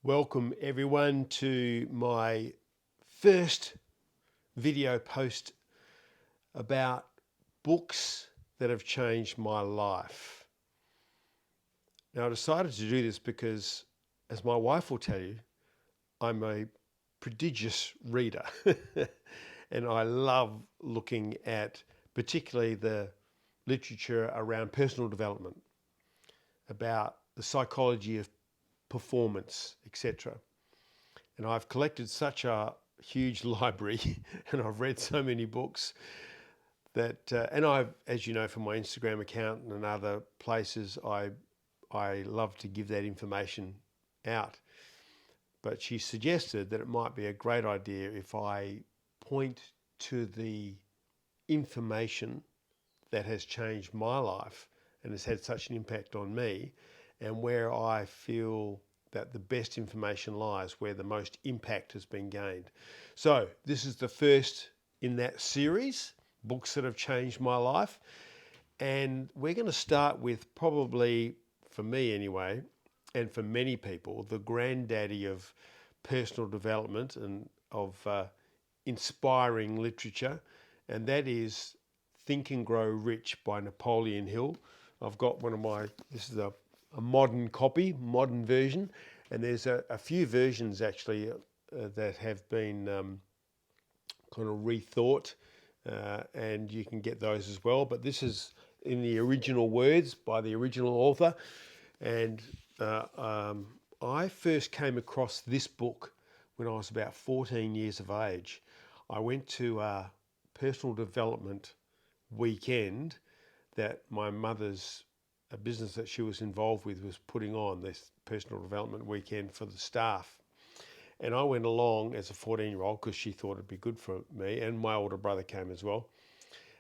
Welcome everyone to my first video post about books that have changed my life. Now, I decided to do this because, as my wife will tell you, I'm a prodigious reader and I love looking at particularly the literature around personal development, about the psychology of performance, etc. And I've collected such a huge library and I've read so many books that, and I've, as you know from my Instagram account and other places, I love to give that information out. But she suggested that it might be a great idea if I point to the information that has changed my life and has had such an impact on me, and where I feel that the best information lies, where the most impact has been gained. So this is the first in that series, books that have changed my life. And we're going to start with, probably for me anyway, and for many people, the granddaddy of personal development and of inspiring literature, and that is Think and Grow Rich by Napoleon Hill. I've got this is a modern copy, modern version, and there's a few versions actually that have been kind of rethought, and you can get those as well. But this is in the original words by the original author, and I first came across this book when I was about 14 years of age. I went to a personal development weekend that my mother's a business that she was involved with was putting on, this personal development weekend for the staff. And I went along as a 14-year-old because she thought it'd be good for me, and my older brother came as well.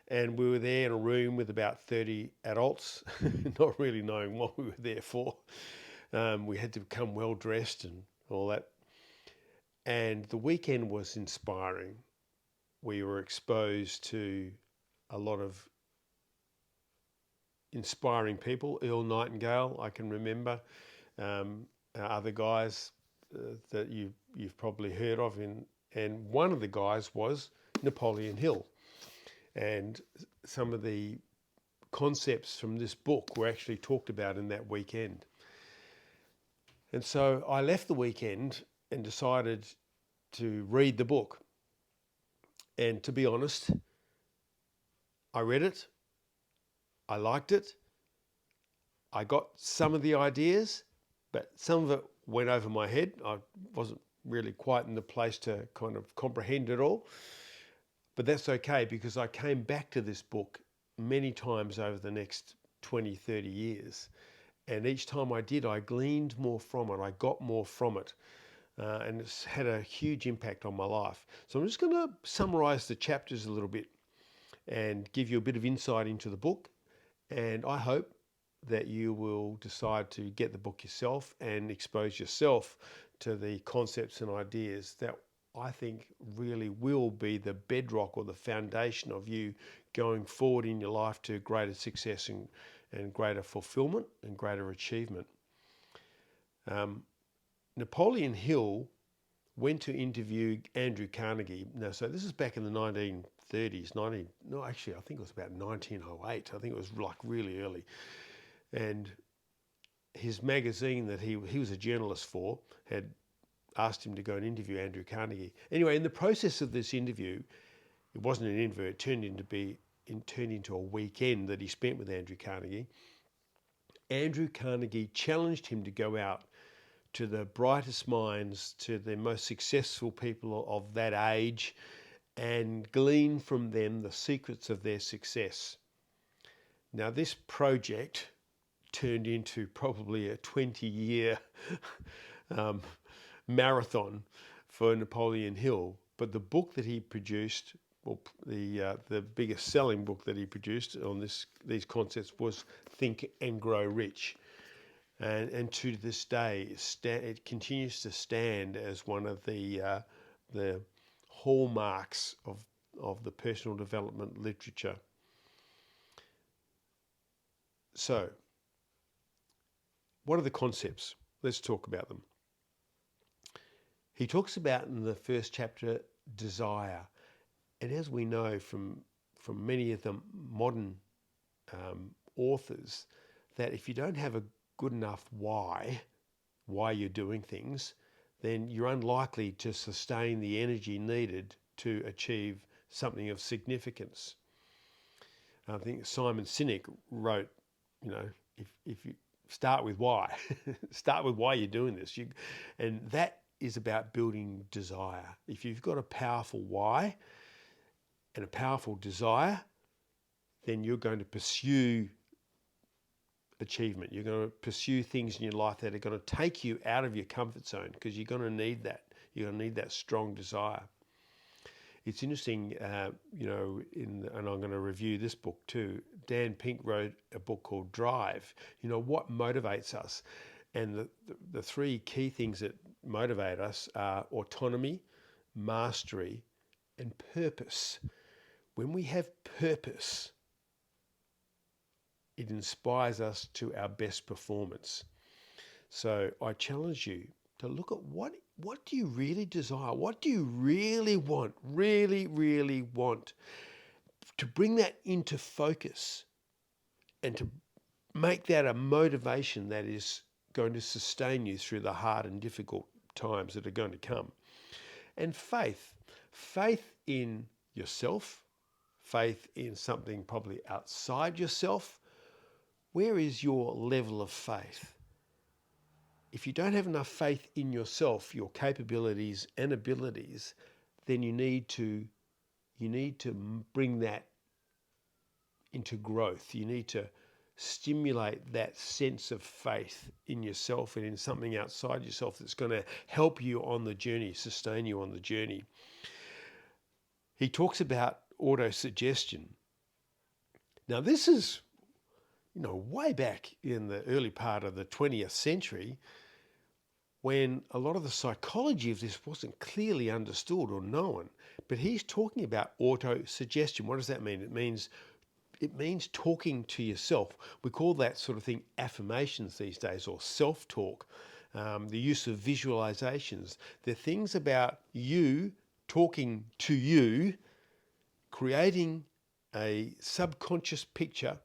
And we were there in a room with about 30 adults, not really knowing what we were there for. We had to come well dressed and all that. And the weekend was inspiring. We were exposed to a lot of inspiring people. Earl Nightingale, I can remember, other guys that you've probably heard of, and one of the guys was Napoleon Hill. And some of the concepts from this book were actually talked about in that weekend. And so I left the weekend and decided to read the book. And to be honest, I read it, I liked it, I got some of the ideas, but some of it went over my head. I wasn't really quite in the place to kind of comprehend it all. But that's okay, because I came back to this book many times over the next 20, 30 years. And each time I did, I gleaned more from it. I got more from it. And it's had a huge impact on my life. So I'm just going to summarize the chapters a little bit and give you a bit of insight into the book. And I hope that you will decide to get the book yourself and expose yourself to the concepts and ideas that I think really will be the bedrock or the foundation of you going forward in your life to greater success and greater fulfillment and greater achievement. Napoleon Hill went to interview Andrew Carnegie. Now, so this is back in the 1930s, I think it was about 1908. I think it was like really early. And his magazine that he was a journalist for had asked him to go and interview Andrew Carnegie. Anyway, in the process of this interview, it wasn't an interview, it turned into a weekend that he spent with Andrew Carnegie. Andrew Carnegie challenged him to go out to the brightest minds, to the most successful people of that age, and glean from them the secrets of their success. Now, this project turned into probably a 20-year marathon for Napoleon Hill. But the book that he produced, or the biggest selling book that he produced on these concepts, was Think and Grow Rich. And to this day, it continues to stand as one of the hallmarks of the personal development literature. So, what are the concepts? Let's talk about them. He talks about in the first chapter desire. And as we know from many of the modern authors, that if you don't have a good enough why you're doing things, then you're unlikely to sustain the energy needed to achieve something of significance. I think Simon Sinek wrote, if you start with why, start with why you're doing this. And that is about building desire. If you've got a powerful why and a powerful desire, then you're going to pursue achievement. You're going to pursue things in your life that are going to take you out of your comfort zone, because you're going to need that. You're going to need that strong desire. It's interesting, and I'm going to review this book too. Dan Pink wrote a book called Drive. What motivates us? And the three key things that motivate us are autonomy, mastery, and purpose. When we have purpose, it inspires us to our best performance. So I challenge you to look at what do you really desire? What do you really want? Really, really want? To bring that into focus and to make that a motivation that is going to sustain you through the hard and difficult times that are going to come. And faith in yourself, faith in something probably outside yourself. Where is your level of faith? If you don't have enough faith in yourself, your capabilities and abilities, then you need to bring that into growth. You need to stimulate that sense of faith in yourself and in something outside yourself that's going to help you on the journey, sustain you on the journey. He talks about auto-suggestion. Now, this is way back in the early part of the 20th century, when a lot of the psychology of this wasn't clearly understood or known. But he's talking about auto-suggestion. What does that mean? It means talking to yourself. We call that sort of thing affirmations these days, or self-talk. The use of visualizations. They're things about you talking to you, creating a subconscious picture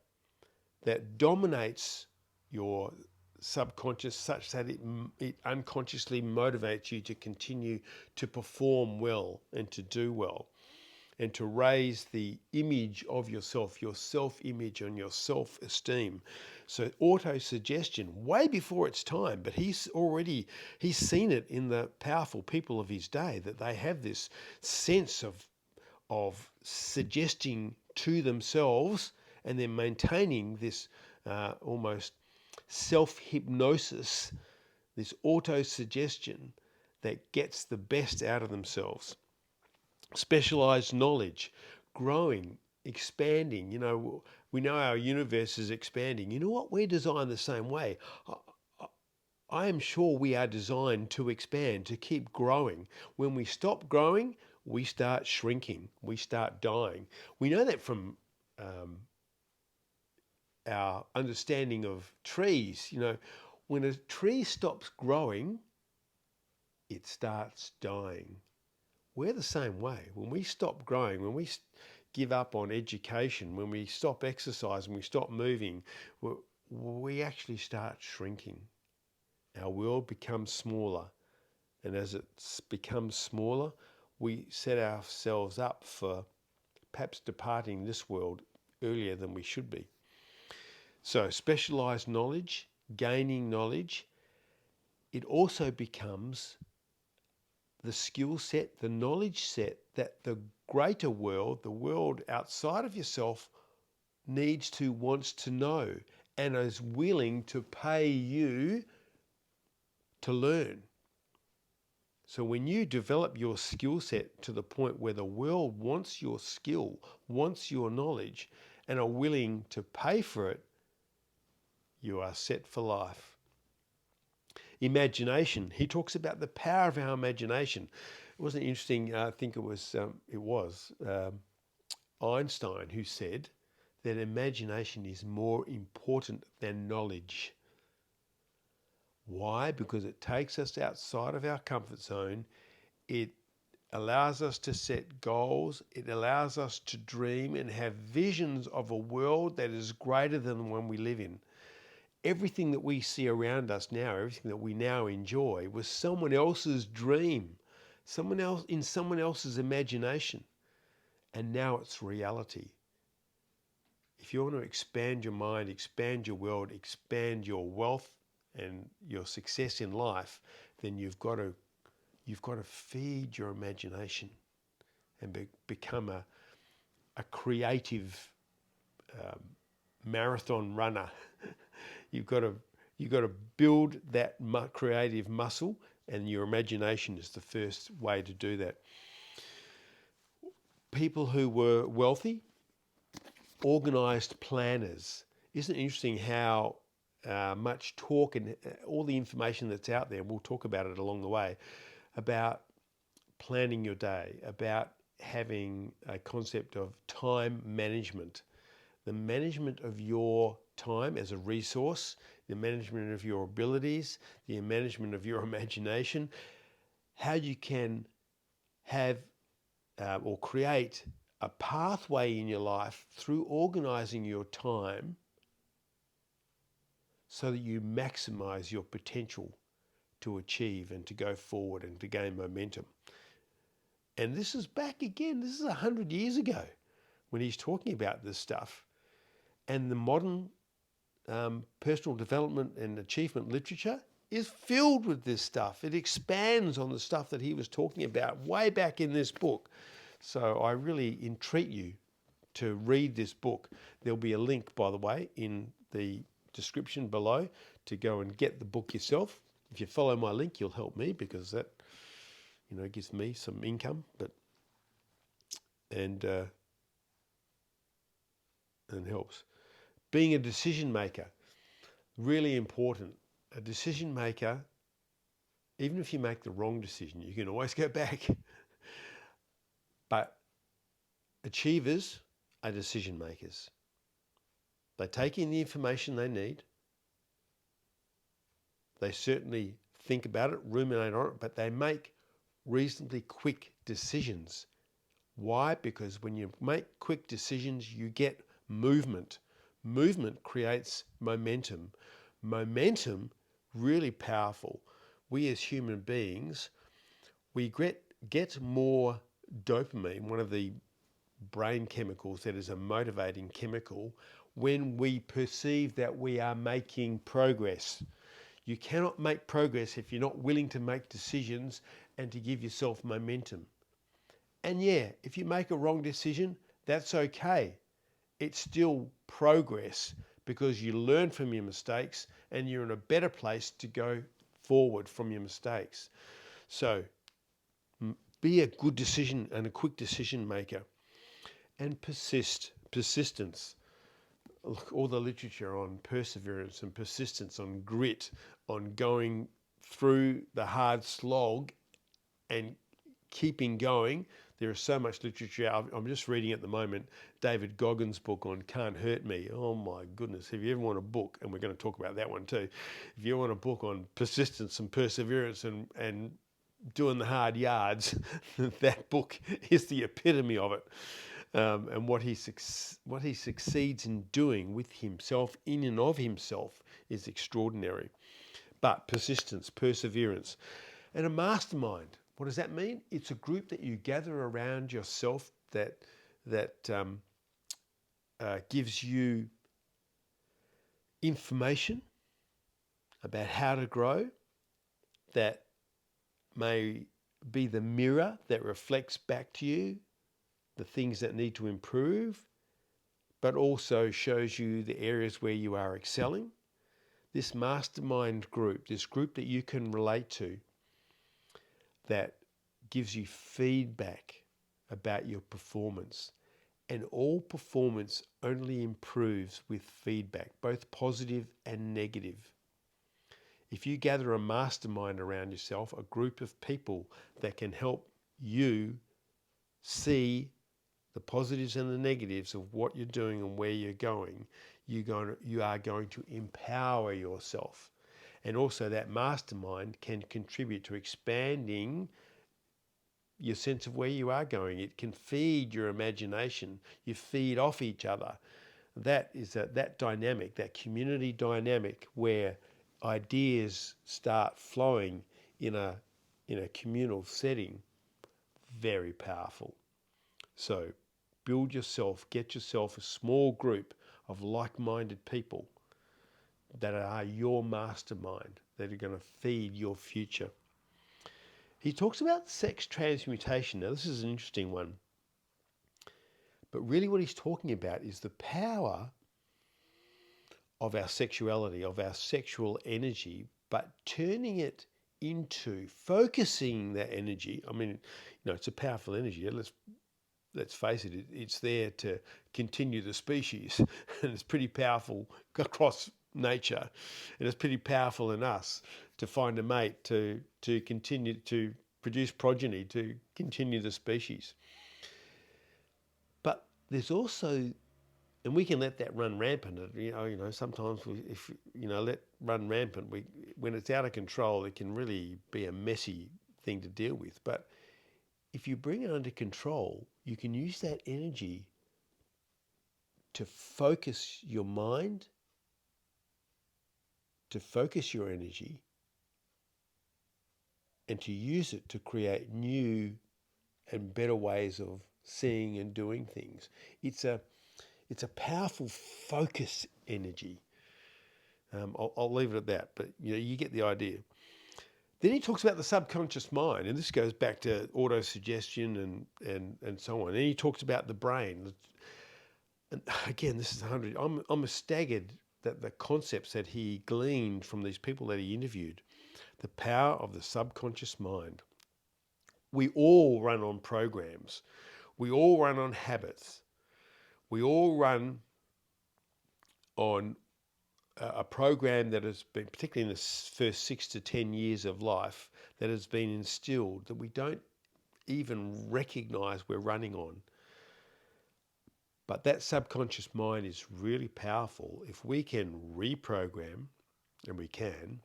that dominates your subconscious, such that it unconsciously motivates you to continue to perform well and to do well, and to raise the image of yourself, your self-image and your self-esteem. So auto-suggestion, way before its time, but he's seen it in the powerful people of his day, that they have this sense of suggesting to themselves and then maintaining this almost self-hypnosis, this auto-suggestion that gets the best out of themselves. Specialized knowledge, growing, expanding. We know our universe is expanding. You know what? We're designed the same way. I am sure we are designed to expand, to keep growing. When we stop growing, we start shrinking, we start dying. We know that from our understanding of trees. When a tree stops growing, it starts dying. We're the same way. When we stop growing, when we give up on education, when we stop exercising, we stop moving, we actually start shrinking. Our world becomes smaller. And as it becomes smaller, we set ourselves up for perhaps departing this world earlier than we should be. So specialized knowledge, gaining knowledge, it also becomes the skill set, the knowledge set that the greater world, the world outside of yourself, wants to know and is willing to pay you to learn. So when you develop your skill set to the point where the world wants your skill, wants your knowledge, and are willing to pay for it, you are set for life. Imagination. He talks about the power of our imagination. It wasn't interesting. I think it was Einstein who said that imagination is more important than knowledge. Why? Because it takes us outside of our comfort zone. It allows us to set goals. It allows us to dream and have visions of a world that is greater than the one we live in. Everything that we see around us now, everything that we now enjoy, was someone else's dream, someone else's imagination, and now it's reality. If you want to expand your mind, expand your world, expand your wealth and your success in life, then you've got to feed your imagination and become a creative marathon runner. You've got to build that creative muscle, and your imagination is the first way to do that. People who were wealthy, organized planners. Isn't it interesting how much talk and all the information that's out there, and we'll talk about it along the way, about planning your day, about having a concept of time management, the management of your time as a resource, the management of your abilities, the management of your imagination, how you can have or create a pathway in your life through organizing your time so that you maximize your potential to achieve and to go forward and to gain momentum. And this is back again, this is 100 years ago when he's talking about this stuff. And the modern personal development and achievement literature is filled with this stuff. It expands on the stuff that he was talking about way back in this book. So I really entreat you to read this book. There'll be a link, by the way, in the description below to go and get the book yourself. If you follow my link, you'll help me, because that, gives me some income. And helps. Being a decision maker, really important. A decision maker, even if you make the wrong decision, you can always go back. But achievers are decision makers. They take in the information they need. They certainly think about it, ruminate on it, but they make reasonably quick decisions. Why? Because when you make quick decisions, you get movement. Movement creates momentum. Momentum, really powerful. We as human beings, we get more dopamine, one of the brain chemicals that is a motivating chemical, when we perceive that we are making progress. You cannot make progress if you're not willing to make decisions and to give yourself momentum. And yeah, if you make a wrong decision, that's okay. It's still progress, because you learn from your mistakes and you're in a better place to go forward from your mistakes. So be a good decision and a quick decision maker, and persistence. All the literature on perseverance and persistence, on grit, on going through the hard slog and keeping going. There is so much literature. I'm just reading at the moment David Goggins' book on Can't Hurt Me. Oh my goodness. If you ever want a book, and we're going to talk about that one too, if you want a book on persistence and perseverance and doing the hard yards, that book is the epitome of it. And what he succeeds in doing with himself, in and of himself, is extraordinary. But persistence, perseverance, and a mastermind. What does that mean? It's a group that you gather around yourself that gives you information about how to grow, that may be the mirror that reflects back to you the things that need to improve, but also shows you the areas where you are excelling. This mastermind group, this group that you can relate to, that gives you feedback about your performance. And all performance only improves with feedback, both positive and negative. If you gather a mastermind around yourself, a group of people that can help you see the positives and the negatives of what you're doing and where you're going, you are going to empower yourself. And also that mastermind can contribute to expanding your sense of where you are going. It can feed your imagination. You feed off each other. That is that dynamic, that community dynamic where ideas start flowing in a communal setting. Very powerful. So build yourself, get yourself a small group of like-minded people that are your mastermind, that are going to feed your future. He talks about sex transmutation. Now, this is an interesting one. But really what he's talking about is the power of our sexuality, of our sexual energy, but turning it into focusing that energy. I mean, it's a powerful energy. Let's face it, it's there to continue the species, and it's pretty powerful across nature, and it's pretty powerful in us to find a mate, to continue to produce progeny, to continue the species. But there's also, and we can let that run rampant. Sometimes if let run rampant, when it's out of control, it can really be a messy thing to deal with. But if you bring it under control, you can use that energy to focus your mind, to focus your energy, and to use it to create new and better ways of seeing and doing things. It's a powerful focus energy. I'll leave it at that, but you get the idea. Then he talks about the subconscious mind, and this goes back to auto-suggestion and so on. And he talks about the brain. And again, this is 100. I'm staggered that the concepts that he gleaned from these people that he interviewed, the power of the subconscious mind. We all run on programs. We all run on habits. We all run on a program that has been, particularly in the first 6 to 10 years of life, that has been instilled that we don't even recognize we're running on. But that subconscious mind is really powerful. If we can reprogram, and we can,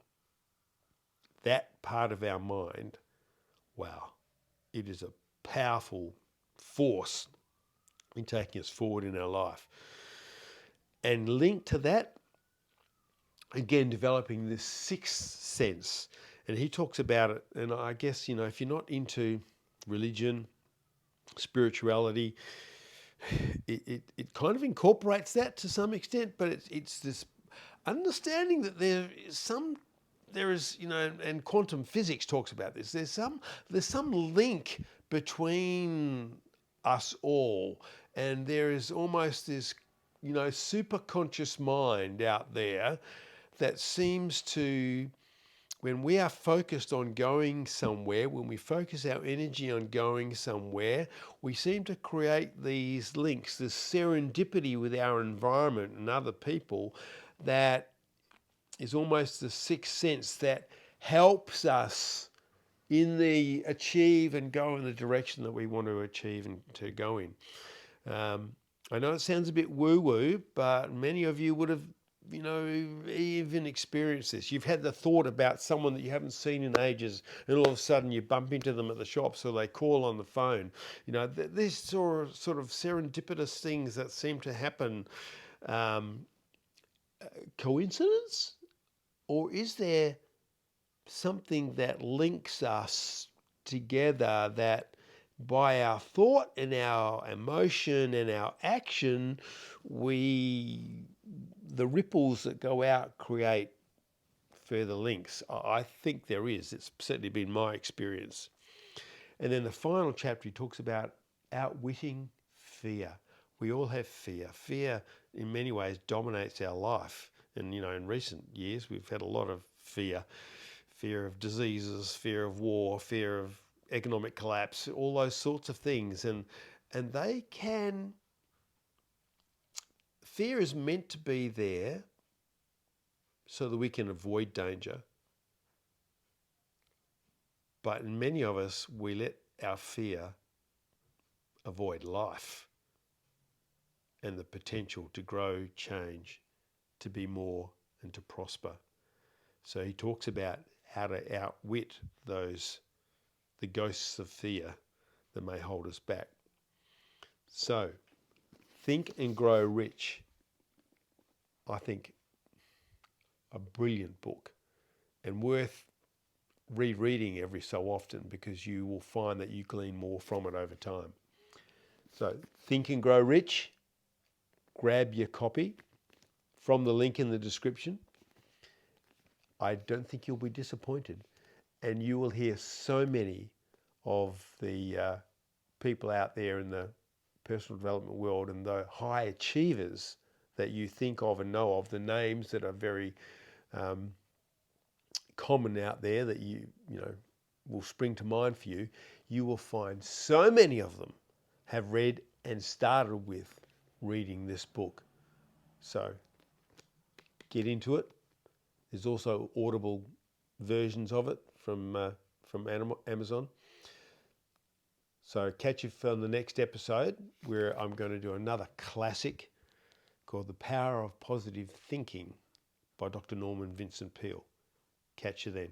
that part of our mind, wow, it is a powerful force in taking us forward in our life. And linked to that, again, developing this sixth sense. And he talks about it, and I guess, if you're not into religion, spirituality, it kind of incorporates that to some extent, but it's this understanding that there is, and quantum physics talks about this. There's some link between us all, and there is almost this, super conscious mind out there that seems to, when we are focused on going somewhere, when we focus our energy on going somewhere, we seem to create these links, this serendipity with our environment and other people that is almost the sixth sense that helps us in the achieve and go in the direction that we want to achieve and to go in. I know it sounds a bit woo-woo, but many of you would have even experienced this. You've had the thought about someone that you haven't seen in ages, and all of a sudden you bump into them at the shop, so they call on the phone. These sort of serendipitous things that seem to happen. Coincidence? Or is there something that links us together that by our thought and our emotion and our action, the ripples that go out create further links? I think there is. It's certainly been my experience. And then the final chapter, he talks about outwitting fear. We all have fear. Fear, in many ways, dominates our life. And, in recent years, we've had a lot of fear. Fear of diseases, fear of war, fear of economic collapse, all those sorts of things. And they can... Fear is meant to be there so that we can avoid danger. But in many of us, we let our fear avoid life and the potential to grow, change, to be more, and to prosper. So he talks about how to outwit the ghosts of fear, that may hold us back. So, Think and Grow Rich. I think a brilliant book and worth rereading every so often, because you will find that you glean more from it over time. So, Think and Grow Rich. Grab your copy from the link in the description. I don't think you'll be disappointed, and you will hear so many of the people out there in the personal development world and the high achievers that you think of and know of, the names that are very common out there that you know will spring to mind for you. You will find so many of them have read and started with reading this book. So get into it. There's also audible versions of it from Amazon. So catch you on the next episode, where I'm going to do another classic called The Power of Positive Thinking by Dr. Norman Vincent Peale. Catch you then.